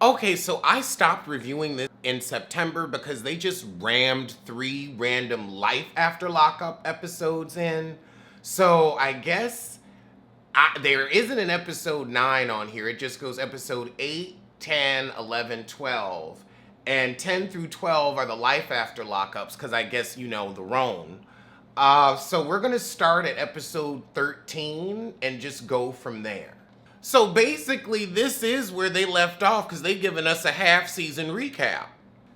Okay, so I stopped reviewing this in September because they just rammed 3 random Life After Lockup episodes in. So I guess there isn't an episode 9 on here. It just goes episode 8, 10, 11, 12. And 10 through 12 are the Life After Lockups because I guess you know the Roan. So we're going to start at episode 13 and just go from there. So basically, this is where they left off because they've given us a half-season recap.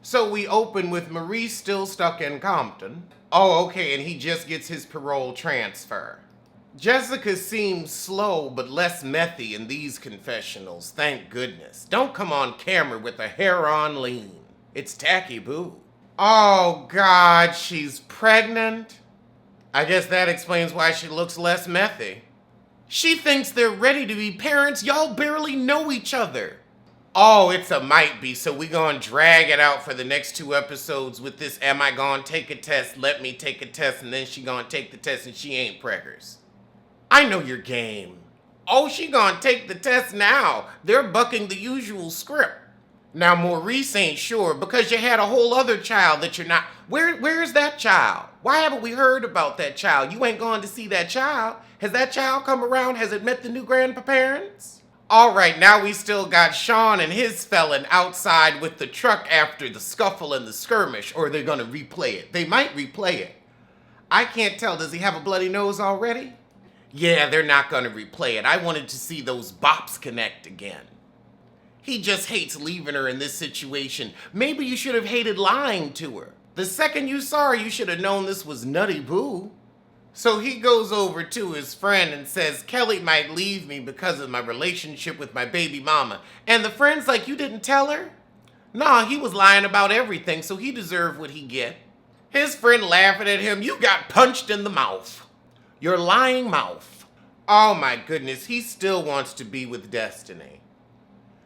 So we open with Maurice still stuck in Compton. Oh, okay, and he just gets his parole transfer. Jessica seems slow but less methy in these confessionals, thank goodness. Don't come on camera with a hair-on lean. It's tacky boo. Oh, God, she's pregnant? I guess that explains why she looks less methy. She thinks they're ready to be parents. Y'all barely know each other. Oh, it's a might be, so we gonna drag it out for the next 2 episodes with this am I gonna take a test, let me take a test, and then she gonna take the test and she ain't preggers. I know your game. Oh, she gonna take the test now. They're bucking the usual script. Now, Maurice ain't sure because you had a whole other child that you're not. Where's that child? Why haven't we heard about that child? You ain't going to see that child. Has that child come around? Has it met the new grandparents? All right, now we still got Sean and his felon outside with the truck after the scuffle and the skirmish, or they're going to replay it. They might replay it. I can't tell. Does he have a bloody nose already? Yeah, they're not going to replay it. I wanted to see those bops connect again. He just hates leaving her in this situation. Maybe you should have hated lying to her. The second you saw her, you should have known this was Nutty Boo. So he goes over to his friend and says, Kelly might leave me because of my relationship with my baby mama. And the friend's like, you didn't tell her? Nah, he was lying about everything, so he deserved what he get. His friend laughing at him, you got punched in the mouth. Your lying mouth. Oh my goodness, he still wants to be with Destiny.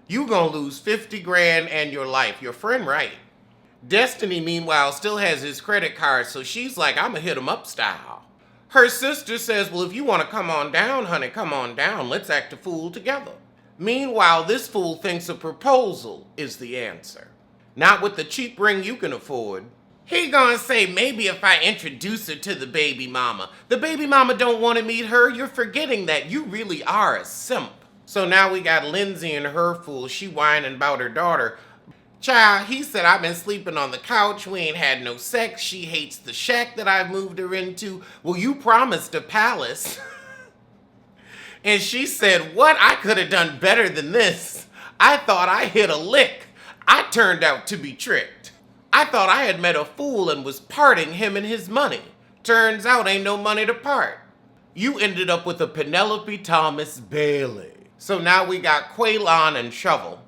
You gonna lose 50 grand and your life. Your friend right. Destiny, meanwhile, still has his credit card, so she's like, I'ma hit him up style. Her sister says, well, if you want to come on down, honey, come on down. Let's act a fool together. Meanwhile, this fool thinks a proposal is the answer. Not with the cheap ring you can afford. He gonna say, maybe if I introduce her to the baby mama. The baby mama don't want to meet her. You're forgetting that. You really are a simp. So now we got Lindsay and her fool. She whining about her daughter. Child, he said, I've been sleeping on the couch. We ain't had no sex. She hates the shack that I've moved her into. Well, you promised a palace. And she said, what? I could have done better than this. I thought I hit a lick. I turned out to be tricked. I thought I had met a fool and was parting him and his money. Turns out ain't no money to part. You ended up with a Penelope Thomas Bailey. So now we got Quaylon and Shovel.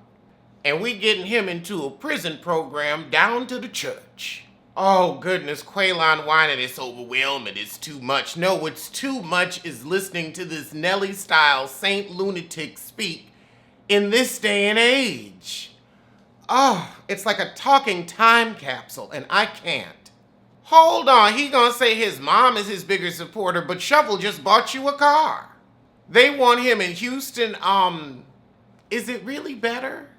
And we getting him into a prison program down to the church. Oh goodness, Quaylon whining, it's overwhelming, it's too much. No, what's too much is listening to this Nelly-style Saint Lunatic speak in this day and age. Oh, it's like a talking time capsule, and I can't. Hold on, he gonna say his mom is his bigger supporter, but Shovel just bought you a car. They want him in Houston, is it really better?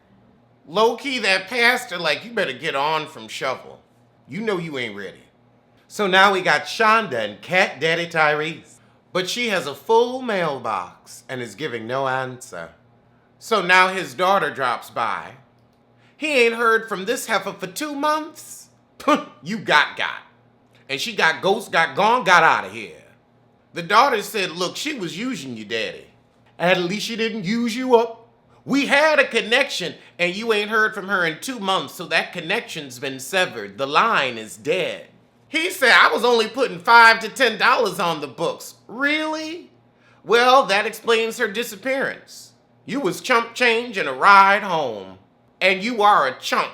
Low-key, that pastor, like, you better get on from Shovel. You know you ain't ready. So now we got Shonda and Cat Daddy Tyrese. But she has a full mailbox and is giving no answer. So now his daughter drops by. He ain't heard from this heifer for 2 months. You got. And she got ghost, got gone, got out of here. The daughter said, look, she was using you, daddy. At least she didn't use you up. We had a connection, and you ain't heard from her in 2 months, so that connection's been severed. The line is dead. He said, I was only putting $5 to $10 on the books. Really? Well, that explains her disappearance. You was chump change and a ride home. And you are a chump.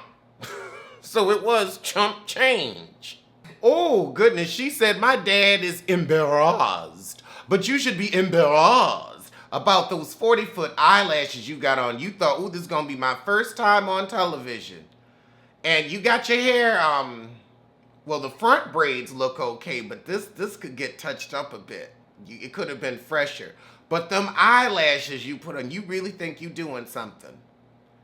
So it was chump change. Oh, goodness, she said my dad is embarrassed. But you should be embarrassed about those 40-foot eyelashes you got on. You thought, ooh, this is going to be my first time on television. And you got your hair, well, the front braids look okay, but this could get touched up a bit. It could have been fresher. But them eyelashes you put on, you really think you doing something.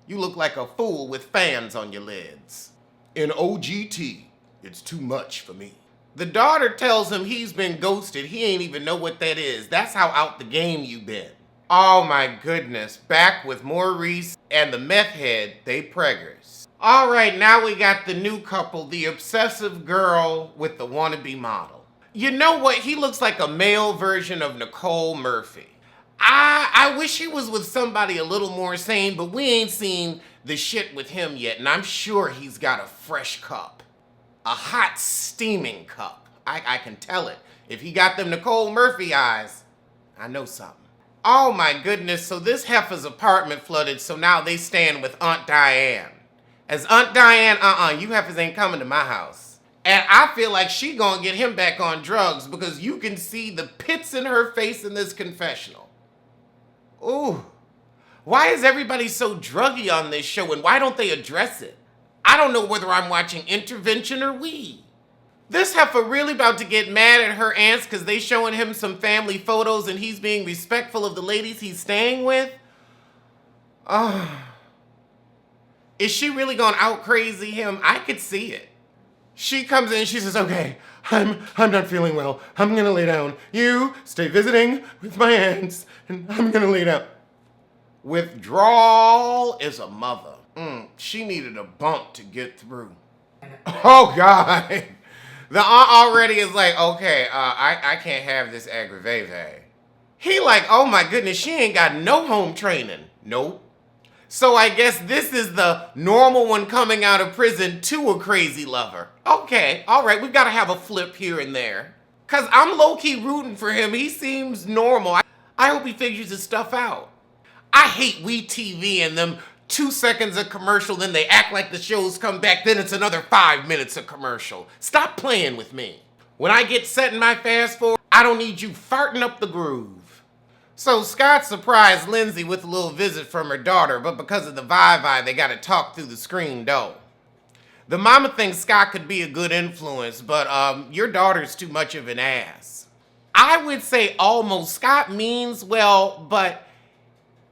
You look like a fool with fans on your lids. In OGT, it's too much for me. The daughter tells him he's been ghosted. He ain't even know what that is. That's how out the game you been. Oh my goodness. Back with Maurice and the meth head, they preggers. All right, now we got the new couple, the obsessive girl with the wannabe model. You know what? He looks like a male version of Nicole Murphy. I wish he was with somebody a little more sane, but we ain't seen the shit with him yet, and I'm sure he's got a fresh cup. A hot, steaming cup. I can tell it. If he got them Nicole Murphy eyes, I know something. Oh my goodness, so this heifer's apartment flooded, so now they stand with Aunt Diane. As Aunt Diane, you heifers ain't coming to my house. And I feel like she gonna get him back on drugs because you can see the pits in her face in this confessional. Ooh, why is everybody so druggy on this show and why don't they address it? I don't know whether I'm watching Intervention or We. This heifer really about to get mad at her aunts because they showing him some family photos and he's being respectful of the ladies he's staying with. Is she really gonna out crazy him? I could see it. She comes in, she says, okay, I'm not feeling well. I'm gonna lay down. You stay visiting with my aunts and I'm gonna lay down. Withdrawal is a mother. She needed a bump to get through. Oh God. The aunt already is like, okay, I can't have this aggravave. He like, oh my goodness, she ain't got no home training. Nope. So I guess this is the normal one coming out of prison to a crazy lover. Okay, all right, we've got to have a flip here and there. Because I'm low-key rooting for him. He seems normal. I hope he figures his stuff out. I hate WeTV and them 2 seconds of commercial, then they act like the show's come back, then it's another 5 minutes of commercial. Stop playing with me. When I get set in my fast forward, I don't need you farting up the groove. So Scott surprised Lindsay with a little visit from her daughter, but because of the vibe, they gotta talk through the screen door. The mama thinks Scott could be a good influence, but your daughter's too much of an ass. I would say almost. Scott means well, but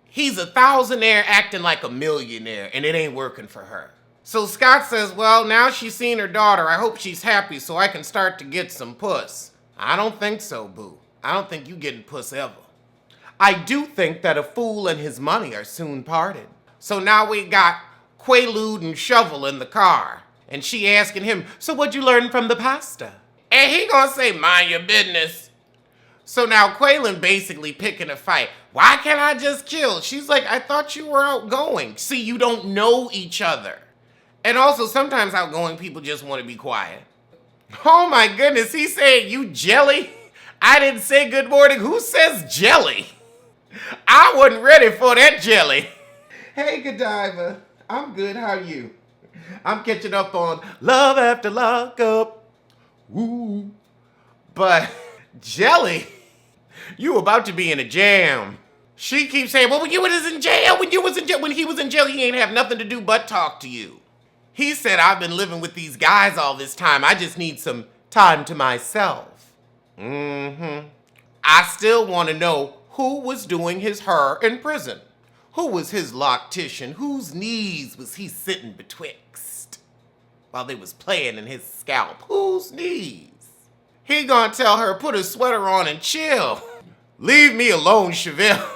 he's a thousandaire acting like a millionaire, and it ain't working for her. So Scott says, well, now she's seen her daughter. I hope she's happy so I can start to get some puss. I don't think so, boo. I don't think you getting puss ever. I do think that a fool and his money are soon parted. So now we got Quaalude and Shovel in the car, and she asking him, so what'd you learn from the pasta? And he gonna say, mind your business. So now Quaylen basically picking a fight. Why can't I just kill? She's like, I thought you were outgoing. See, you don't know each other. And also, sometimes outgoing people just want to be quiet. Oh my goodness, he said, you jelly? I didn't say good morning. Who says jelly? I wasn't ready for that jelly. Hey, Godiva. I'm good. How are you? I'm catching up on Love After Lockup. Woo. But jelly? You about to be in a jam. She keeps saying, well, when you was in jail, when he was in jail, he ain't have nothing to do but talk to you. He said, I've been living with these guys all this time. I just need some time to myself. I still want to know who was doing his her in prison. Who was his loctician? Whose knees was he sitting betwixt while they was playing in his scalp? Whose knees? He gonna tell her, put a sweater on and chill. Leave me alone, Chevelle.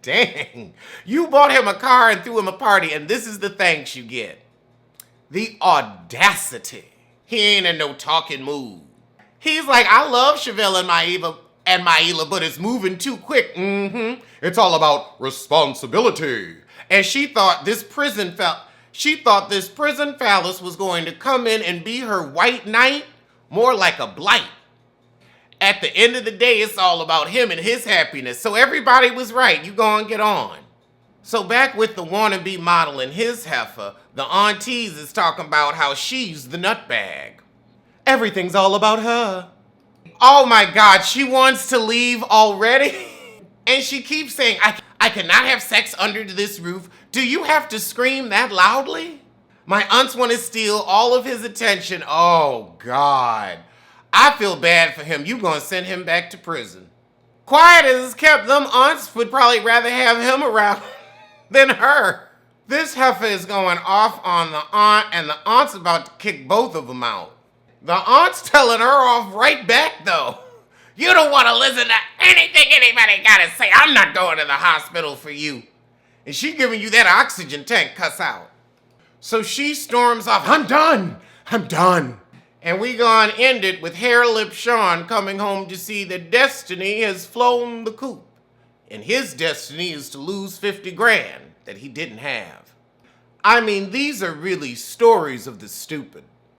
Dang. You bought him a car and threw him a party, and this is the thanks you get. The audacity. He ain't in no talking mood. He's like, I love Chevelle and Maila, but it's moving too quick. It's all about responsibility. And she thought this prison phallus was going to come in and be her white knight, more like a blight. At the end of the day, it's all about him and his happiness. So everybody was right. You go and get on. So back with the wannabe model and his heifer, the aunties is talking about how she's the nutbag. Everything's all about her. Oh my God, she wants to leave already? And she keeps saying, I cannot have sex under this roof. Do you have to scream that loudly? My aunts want to steal all of his attention. Oh God. I feel bad for him. You gonna send him back to prison. Quiet as it's kept, them aunts would probably rather have him around than her. This heifer is going off on the aunt, and the aunt's about to kick both of them out. The aunt's telling her off right back, though. You don't want to listen to anything anybody got to say. I'm not going to the hospital for you. And she giving you that oxygen tank cuss out. So she storms off. I'm done. I'm done. And we gonna end it with Hair Lip Sean coming home to see that Destiny has flown the coop. And his destiny is to lose 50 grand that he didn't have. I mean, these are really stories of the stupid.